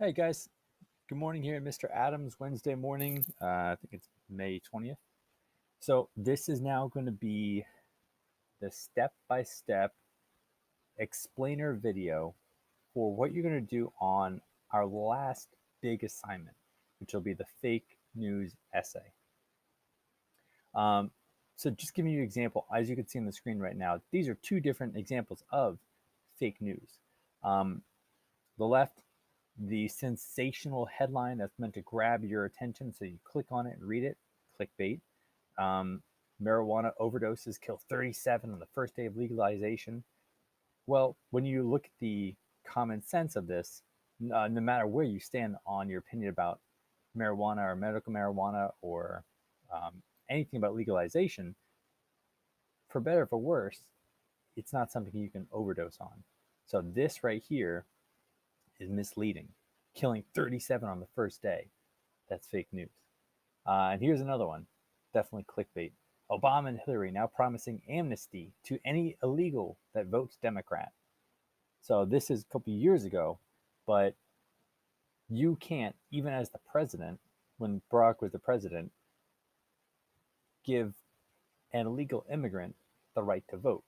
Hey guys, good morning here at Mr. Adams Wednesday morning. I think it's May 20th. So, this is now going to be the step by step explainer video for what you're going to do on our last big assignment, which will be the fake news essay. Um, so, just giving you an example, as you can see on the screen right now, these are two different examples of fake news. Um, the left, the sensational headline that's meant to grab your attention, so you click on it and read it, clickbait. Um, Marijuana overdoses kill 37 on the first day of legalization. Well, when you look at the common sense of this, no matter where you stand on your opinion about marijuana or medical marijuana or anything about legalization, for better or for worse, it's not something you can overdose on. So this right here is misleading. Killing 37 on the first day. That's fake news. And here's another one. Definitely clickbait. Obama and Hillary now promising amnesty to any illegal that votes Democrat. So this is a couple of years ago, but you can't, even as the president, when Barack was the president, give an illegal immigrant the right to vote.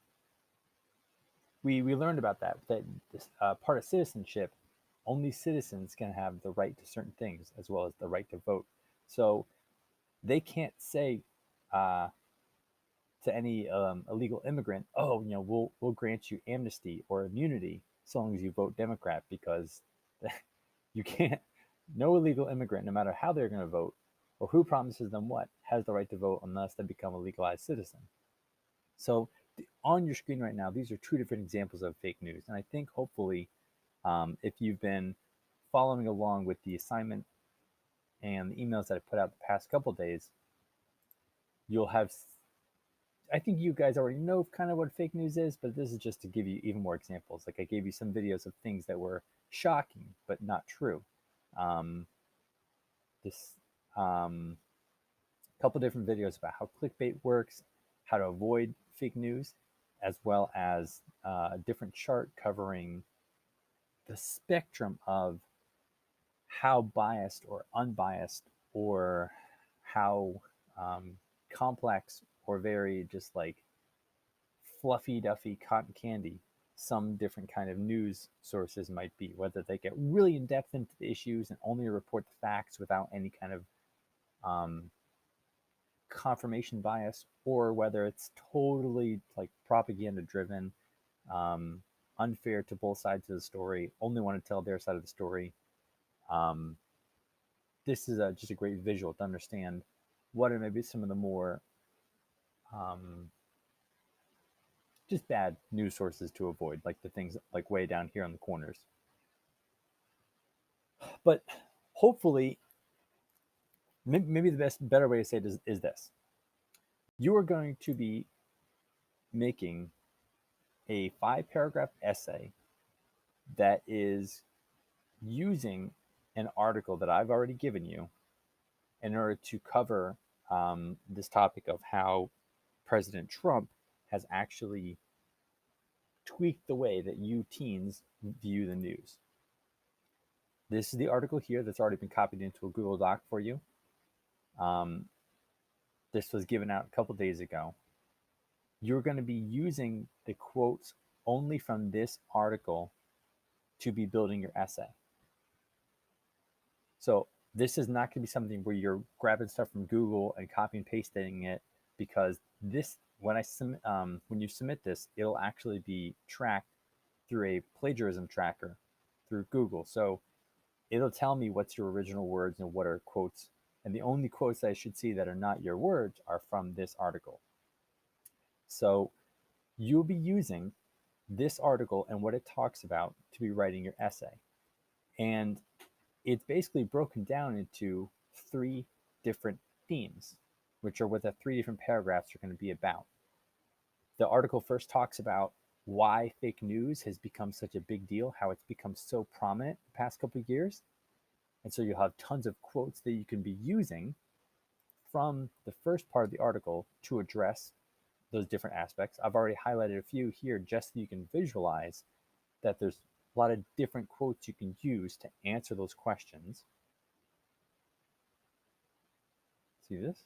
We learned about that this, part of citizenship, only citizens can have the right to certain things as well as the right to vote. So they can't say uh, to any illegal immigrant, "Oh, we'll grant you amnesty or immunity so long as you vote Democrat," because you can't. No illegal immigrant, no matter how they're going to vote or who promises them what, has the right to vote unless they become a legalized citizen. So on your screen right now, these are two different examples of fake news, and I think hopefully, if you've been following along with the assignment and the emails that I put out the past couple days, you'll have. I think you guys already know kind of what fake news is, but this is just to give you even more examples. Like I gave you some videos of things that were shocking but not true. Um, this couple different videos about how clickbait works, how to avoid fake news, as well as a different chart covering the spectrum of how biased or unbiased or how complex or very just like fluffy duffy cotton candy some different kind of news sources might be, whether they get really in depth into the issues and only report the facts without any kind of um, confirmation bias, or whether it's totally like propaganda driven, um, unfair to both sides of the story, only want to tell their side of the story. Um, this is just a great visual to understand what are maybe some of the more um, just bad news sources to avoid, like the things like way down here on the corners. But hopefully, maybe the better way to say it is this: you are going to be making a 5 paragraph essay that is using an article that I've already given you in order to cover this topic of how President Trump has actually tweaked the way that you teens view the news. This is the article here that's already been copied into a Google Doc for you. Um, this was given out a couple days ago. You're going to be using the quotes only from this article to be building your essay. So this is not going to be something where you're grabbing stuff from Google and copy and pasting it, because this when you submit this, it'll actually be tracked through a plagiarism tracker through Google. So it'll tell me what's your original words and what are quotes. And the only quotes I should see that are not your words are from this article. So you'll be using this article and what it talks about to be writing your essay. And it's basically broken down into 3 different themes, which are what the 3 different paragraphs are going to be about. The article first talks about why fake news has become such a big deal, how it's become so prominent the past couple of years. And so you'll have tons of quotes that you can be using from the first part of the article to address those different aspects. I've already highlighted a few here just so you can visualize that there's a lot of different quotes you can use to answer those questions. See this?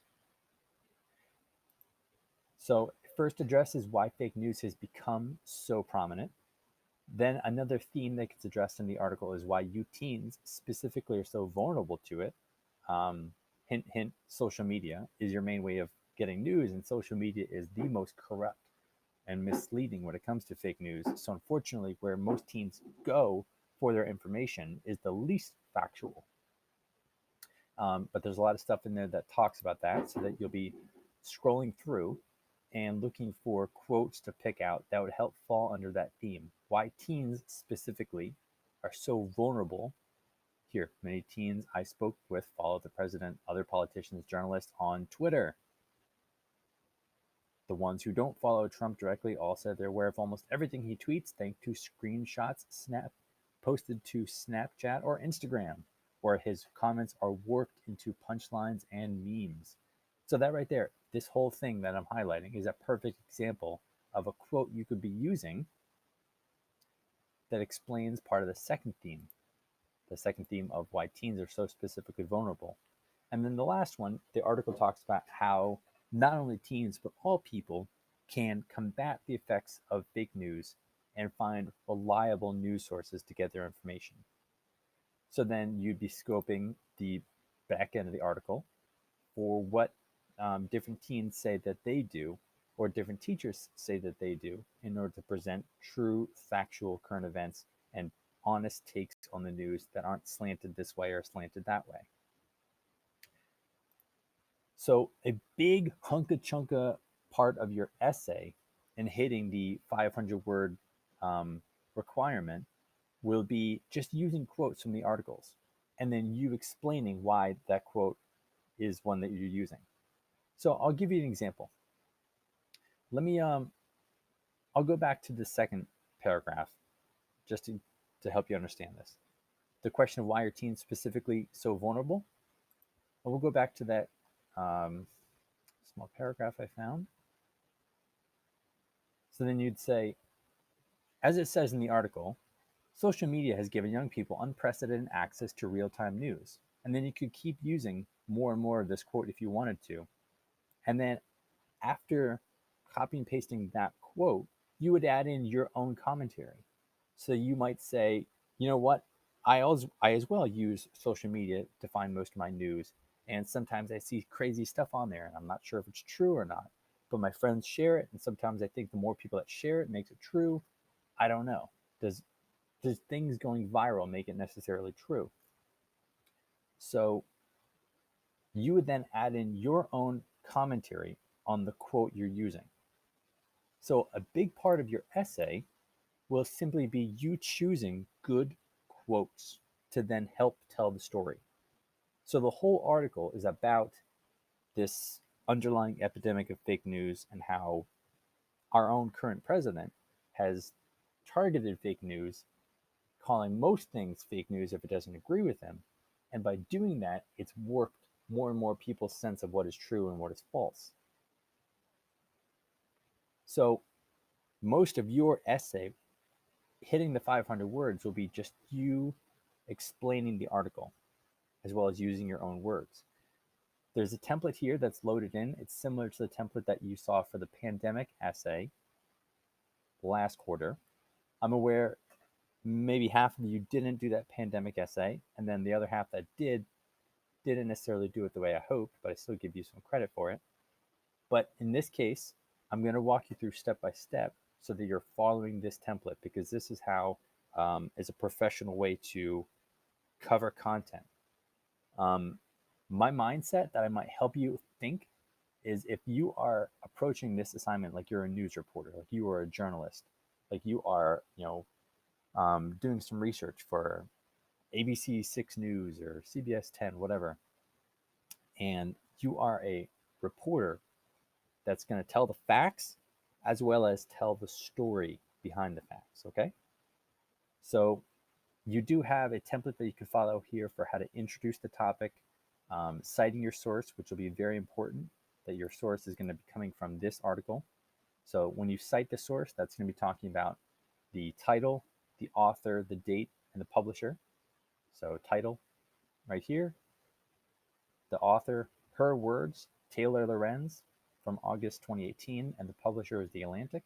So, first addresses why fake news has become so prominent. Then, another theme that gets addressed in the article is why you teens specifically are so vulnerable to it. Hint, hint, social media is your main way of getting news, and social media is the most corrupt and misleading when it comes to fake news. So, unfortunately, where most teens go for their information is the least factual. But there's a lot of stuff in there that talks about that, so that you'll be scrolling through and looking for quotes to pick out that would help fall under that theme. Why teens specifically are so vulnerable. Here, many teens I spoke with follow the president, other politicians, journalists on Twitter. The ones who don't follow Trump directly all said they're aware of almost everything he tweets thanks to screenshots posted to Snapchat or Instagram, where his comments are worked into punchlines and memes. So that right there, this whole thing that I'm highlighting is a perfect example of a quote you could be using that explains part of the second theme of why teens are so specifically vulnerable. And then the last one, the article talks about how not only teens, but all people can combat the effects of fake news and find reliable news sources to get their information. So then you'd be scoping the back end of the article for what different teens say that they do, or different teachers say that they do, in order to present true, factual current events and honest takes on the news that aren't slanted this way or slanted that way. So, a big hunka chunka part of your essay in hitting the 500 word um, requirement will be just using quotes from the articles and then you explaining why that quote is one that you're using. So, I'll give you an example. Let me, I'll go back to the second paragraph just to help you understand this. The question of why are teens specifically so vulnerable? And we'll go back to that um, small paragraph I found. So then you'd say, as it says in the article, social media has given young people unprecedented access to real time news. And then you could keep using more and more of this quote if you wanted to. And then after copy and pasting that quote, you would add in your own commentary. So you might say, you know what? I as well use social media to find most of my news. And sometimes I see crazy stuff on there and I'm not sure if it's true or not. But my friends share it. And sometimes I think the more people that share it makes it true. I don't know. Does things going viral make it necessarily true? So you would then add in your own commentary on the quote you're using. So a big part of your essay will simply be you choosing good quotes to then help tell the story. So the whole article is about this underlying epidemic of fake news and how our own current president has targeted fake news, calling most things fake news if it doesn't agree with him. And by doing that, it's warped more and more people's sense of what is true and what is false. So most of your essay hitting the 500 words will be just you explaining the article as well as using your own words. There's a template here that's loaded in. It's similar to the template that you saw for the pandemic essay last quarter. I'm aware maybe half of you didn't do that pandemic essay, and then the other half that didn't necessarily do it the way I hoped, but I still give you some credit for it. But in this case, I'm going to walk you through step by step so that you're following this template because this is how is a professional way to cover content. Um, my mindset that I might help you think is if you are approaching this assignment like you're a news reporter, like you are a journalist, like you are, doing some research for ABC 6 News or CBS 10, whatever, and you are a reporter that's going to tell the facts as well as tell the story behind the facts. Okay. So you do have a template that you can follow here for how to introduce the topic, citing your source, which will be very important that your source is going to be coming from this article. So when you cite the source, that's going to be talking about the title, the author, the date, and the publisher. So title right here, the author, Her Words, Taylor Lorenz from August 2018, and the publisher is The Atlantic.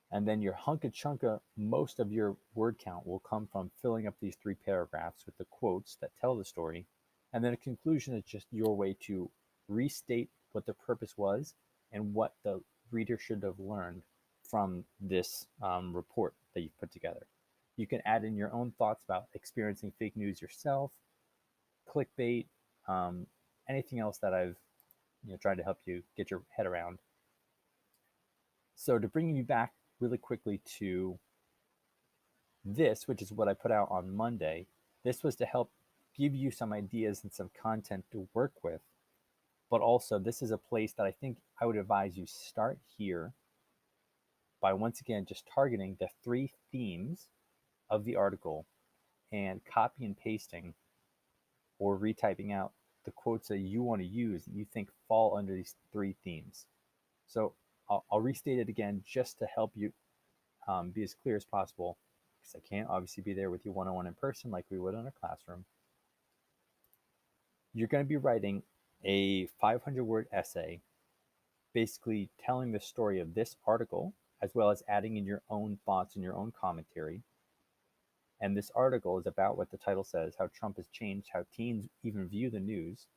And then your hunka chunka, most of your word count will come from filling up these 3 paragraphs with the quotes that tell the story. And then a conclusion is just your way to restate what the purpose was and what the reader should have learned from this report that you've put together. You can add in your own thoughts about experiencing fake news yourself, clickbait, anything else that I've tried to help you get your head around. So to bring you back really quickly to this, which is what I put out on Monday, this was to help give you some ideas and some content to work with. But also, this is a place that I think I would advise you start here by once again just targeting the 3 themes of the article and copy and pasting or retyping out the quotes that you want to use that you think fall under these 3 themes. So I'll restate it again just to help you be as clear as possible, because I can't obviously be there with you one-on-one in person like we would in a classroom. You're going to be writing a 500-word essay basically telling the story of this article, as well as adding in your own thoughts and your own commentary. And this article is about what the title says, how Trump has changed how teens even view the news.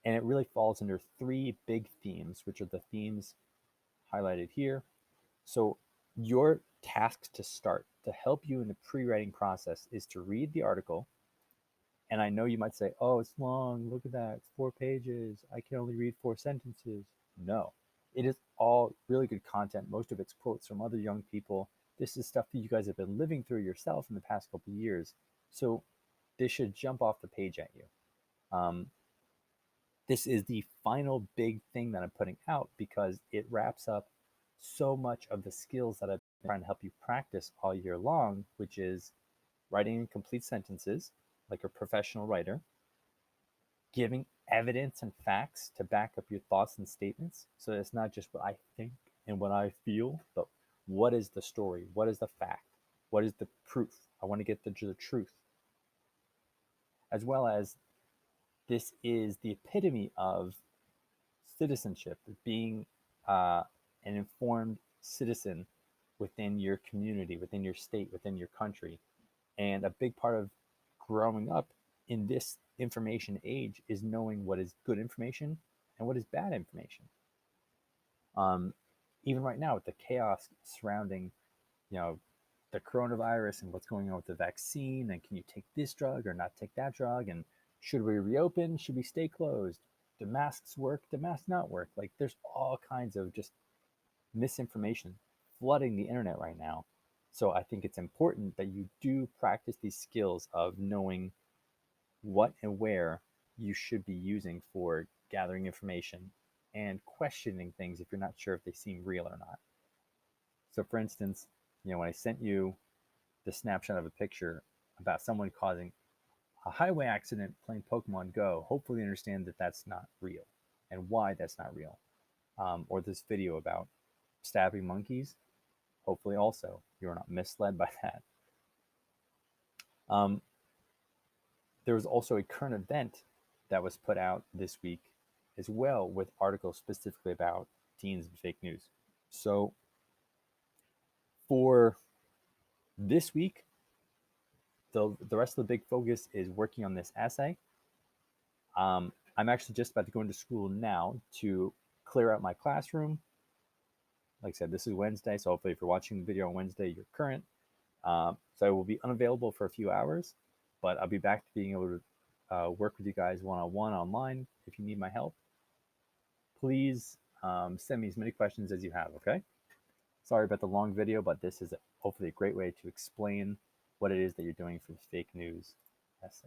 And it really falls under 3 big themes, which are the themes highlighted here. So your task to start to help you in the pre-writing process is to read the article. And I know you might say, oh, it's long. Look at that. It's 4 pages. I can only read 4 sentences. No, it is all really good content. Most of it's quotes from other young people. This is stuff that you guys have been living through yourself in the past couple of years. So this should jump off the page at you. This is the final big thing that I'm putting out because it wraps up so much of the skills that I've been trying to help you practice all year long, which is writing in complete sentences like a professional writer, giving evidence and facts to back up your thoughts and statements. So it's not just what I think and what I feel, but what is the story? What is the fact? What is the proof? I want to get the truth. As well as this is the epitome of citizenship, being an informed citizen within your community, within your state, within your country. And a big part of growing up in this information age is knowing what is good information and what is bad information. Even right now with the chaos surrounding, the coronavirus and what's going on with the vaccine, and can you take this drug or not take that drug, and should we reopen? Should we stay closed? Do masks work? Do masks not work? Like there's all kinds of just misinformation flooding the internet right now. So I think it's important that you do practice these skills of knowing what and where you should be using for gathering information and questioning things if you're not sure if they seem real or not. So for instance, when I sent you the snapshot of a picture about someone causing a highway accident playing Pokemon Go, hopefully you understand that that's not real and why that's not real. Or this video about stabbing monkeys, hopefully also you're not misled by that. There was also a current event that was put out this week as well, with articles specifically about teens and fake news. So for this week, the rest of the big focus is working on this essay. I'm actually just about to go into school now to clear out my classroom. Like I said, this is Wednesday, so hopefully if you're watching the video on Wednesday, you're current. So I will be unavailable for a few hours, but I'll be back to being able to work with you guys one-on-one online if you need my help. Please send me as many questions as you have, okay? Sorry about the long video, but this is hopefully a great way to explain what it is that you're doing for the fake news essay.